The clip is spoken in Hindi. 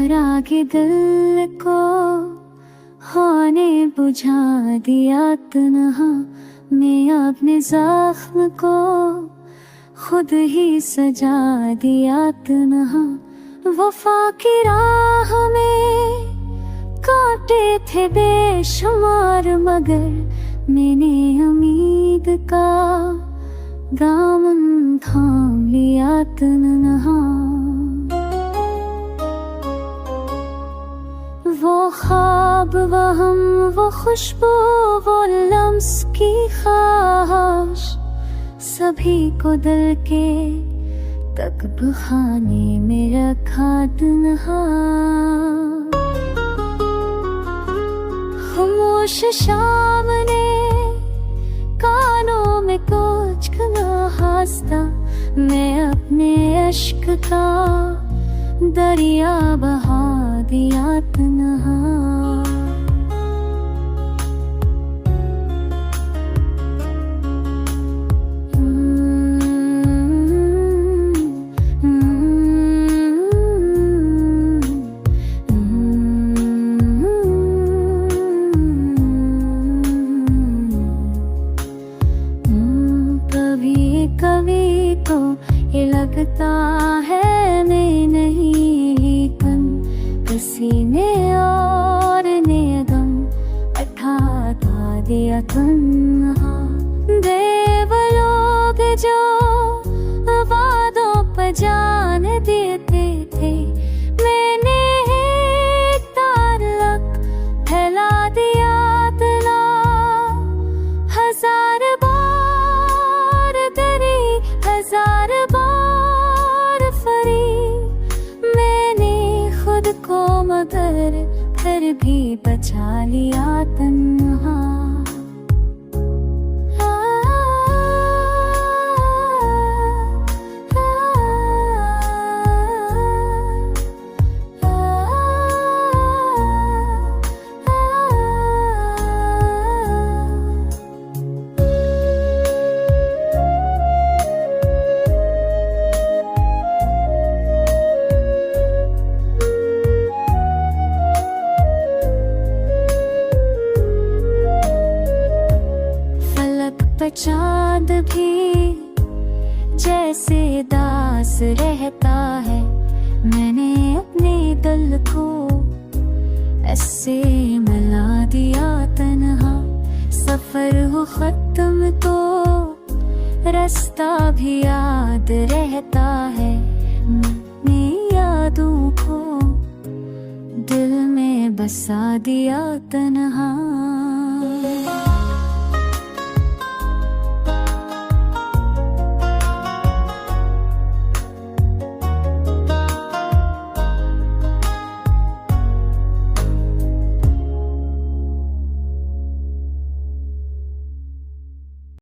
चरागे दिल को होने बुझा दिया तन्हा, मैं अपने जख्म को खुद ही सजा दिया तन्हा। वफा की राह में कांटे थे बेशुमार, मगर मैंने उम्मीद का दामन थाम लिया तन्हा। वो ख्वाब वहम वो खुशबू वो लम्स की ख्वाहिश, सभी को दिल के तक बखाने में रखा तन्हा। खामोश शाम ने कानों में कुछ गला हंसता, मैं अपने अश्क का दरिया बहा दिया तन्हा। कभी कभी तो ये लगता है मैं नहीं, लेकिन किसी ने और ने दम उठा दिया तन्हा। देव लोग जो वादों पर जान देते थे, मैंने एक ताल्लुक फैला दिया तन्हा। हजार बार तेरी हजार बार फरी, मैंने खुद को मगर फिर भी बचा लिया तन्हा। चाँद भी जैसे दास रहता है, मैंने अपने दिल को ऐसे मिला दिया तन्हा। सफर हो खत्म तो रास्ता भी याद रहता है, मैंने यादों को दिल में बसा दिया तन्हा।